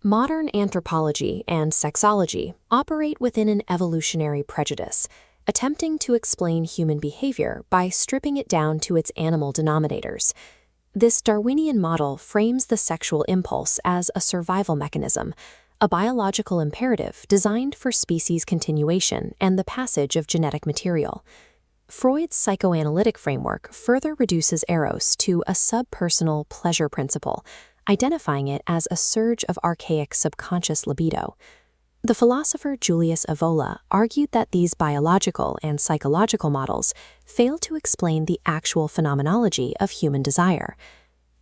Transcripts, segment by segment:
Modern anthropology and sexology operate within an evolutionary prejudice, attempting to explain human behavior by stripping it down to its animal denominators. This Darwinian model frames the sexual impulse as a survival mechanism, a biological imperative designed for species continuation and the passage of genetic material. Freud's psychoanalytic framework further reduces Eros to a subpersonal pleasure principle, identifying it as a surge of archaic subconscious libido. The philosopher Julius Evola argued that these biological and psychological models fail to explain the actual phenomenology of human desire.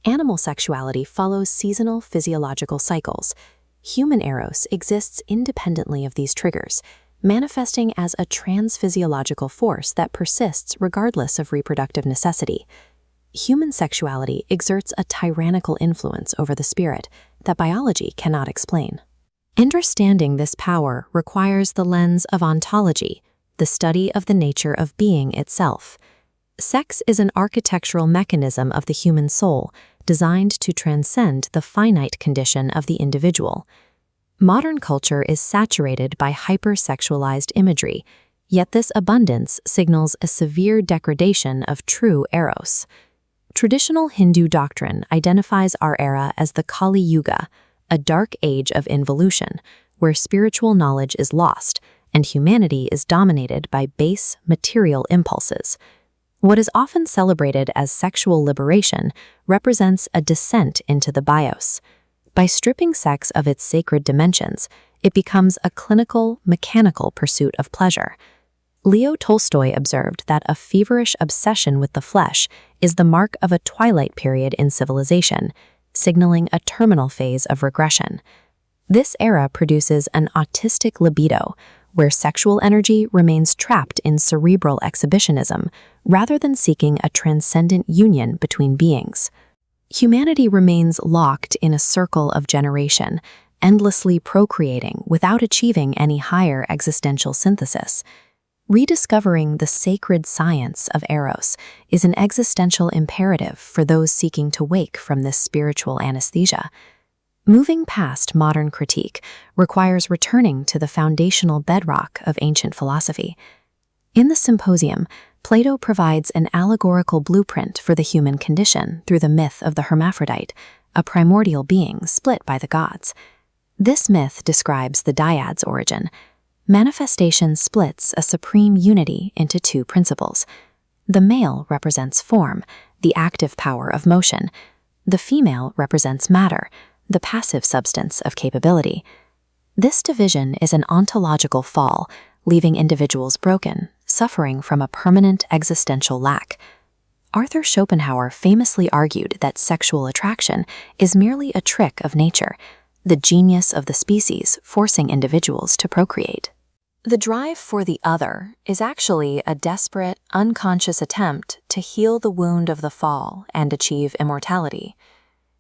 Animal sexuality follows seasonal physiological cycles. Human Eros exists independently of these triggers, manifesting as a transphysiological force that persists regardless of reproductive necessity. Human sexuality exerts a tyrannical influence over the spirit that biology cannot explain. Understanding this power requires the lens of ontology, the study of the nature of being itself. Sex is an architectural mechanism of the human soul designed to transcend the finite condition of the individual. Modern culture is saturated by hypersexualized imagery, yet this abundance signals a severe degradation of true Eros. Traditional Hindu doctrine identifies our era as the Kali Yuga, a dark age of involution, where spiritual knowledge is lost and humanity is dominated by base, material impulses. What is often celebrated as sexual liberation represents a descent into the bios. By stripping sex of its sacred dimensions, it becomes a clinical, mechanical pursuit of pleasure. Leo Tolstoy observed that a feverish obsession with the flesh is the mark of a twilight period in civilization, signaling a terminal phase of regression. This era produces an autistic libido, where sexual energy remains trapped in cerebral exhibitionism rather than seeking a transcendent union between beings. Humanity remains locked in a circle of generation, endlessly procreating without achieving any higher existential synthesis. Rediscovering the sacred science of Eros is an existential imperative for those seeking to wake from this spiritual anesthesia. Moving past modern critique requires returning to the foundational bedrock of ancient philosophy. In the Symposium, Plato provides an allegorical blueprint for the human condition through the myth of the hermaphrodite, a primordial being split by the gods. This myth describes the dyad's origin. Manifestation splits a supreme unity into two principles. The male represents form, the active power of motion. The female represents matter, the passive substance of capability. This division is an ontological fall, leaving individuals broken, suffering from a permanent existential lack. Arthur Schopenhauer famously argued that sexual attraction is merely a trick of nature, the genius of the species forcing individuals to procreate. The drive for the other is actually a desperate, unconscious attempt to heal the wound of the fall and achieve immortality.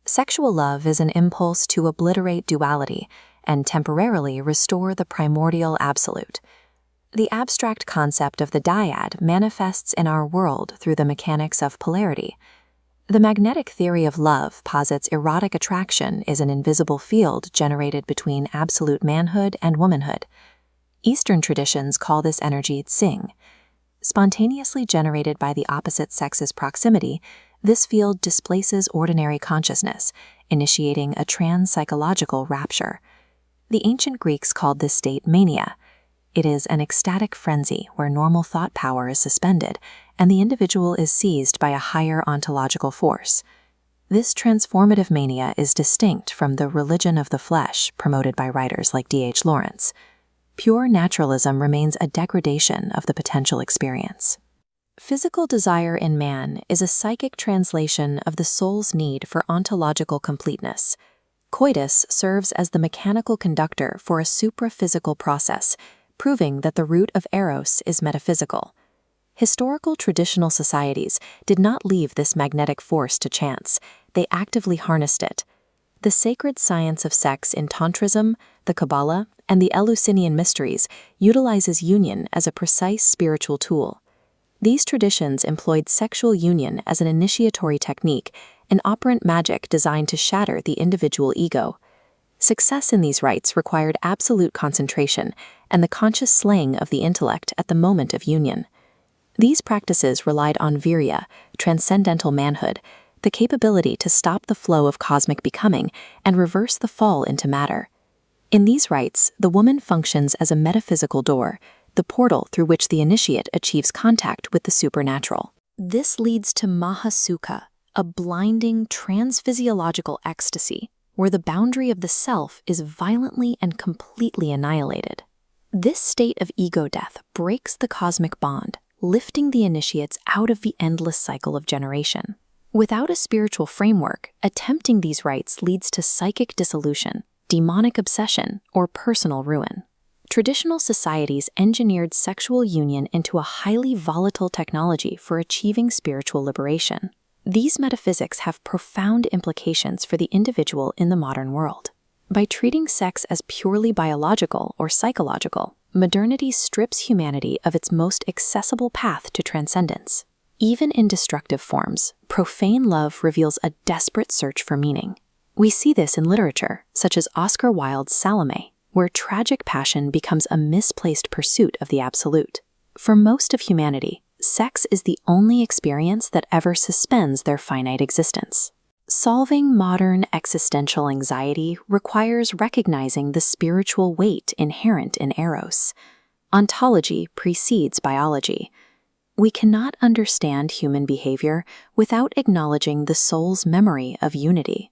Sexual love is an impulse to obliterate duality and temporarily restore the primordial absolute. The abstract concept of the dyad manifests in our world through the mechanics of polarity. The magnetic theory of love posits erotic attraction is an invisible field generated between absolute manhood and womanhood. Eastern traditions call this energy tsing. Spontaneously generated by the opposite sex's proximity, this field displaces ordinary consciousness, initiating a trans-psychological rapture. The ancient Greeks called this state mania. It is an ecstatic frenzy where normal thought power is suspended and the individual is seized by a higher ontological force. This transformative mania is distinct from the religion of the flesh promoted by writers like D.H. Lawrence. Pure naturalism remains a degradation of the potential experience. Physical desire in man is a psychic translation of the soul's need for ontological completeness. Coitus serves as the mechanical conductor for a supraphysical process, proving that the root of Eros is metaphysical. Historical traditional societies did not leave this magnetic force to chance. They actively harnessed it. The sacred science of sex in Tantrism, the Kabbalah, and the Eleusinian mysteries utilizes union as a precise spiritual tool. These traditions employed sexual union as an initiatory technique, an operant magic designed to shatter the individual ego. Success in these rites required absolute concentration and the conscious slaying of the intellect at the moment of union. These practices relied on virya, transcendental manhood, the capability to stop the flow of cosmic becoming and reverse the fall into matter. In these rites, the woman functions as a metaphysical door, the portal through which the initiate achieves contact with the supernatural. This leads to Mahasukha, a blinding transphysiological ecstasy, where the boundary of the self is violently and completely annihilated. This state of ego death breaks the cosmic bond, lifting the initiates out of the endless cycle of generation. Without a spiritual framework, attempting these rites leads to psychic dissolution, demonic obsession, or personal ruin. Traditional societies engineered sexual union into a highly volatile technology for achieving spiritual liberation. These metaphysics have profound implications for the individual in the modern world. By treating sex as purely biological or psychological, modernity strips humanity of its most accessible path to transcendence. Even in destructive forms, profane love reveals a desperate search for meaning. We see this in literature, such as Oscar Wilde's Salome, where tragic passion becomes a misplaced pursuit of the absolute. For most of humanity, sex is the only experience that ever suspends their finite existence. Solving modern existential anxiety requires recognizing the spiritual weight inherent in Eros. Ontology precedes biology. We cannot understand human behavior without acknowledging the soul's memory of unity.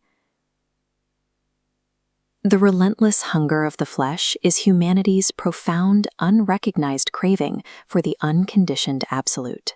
The relentless hunger of the flesh is humanity's profound, unrecognized craving for the unconditioned absolute.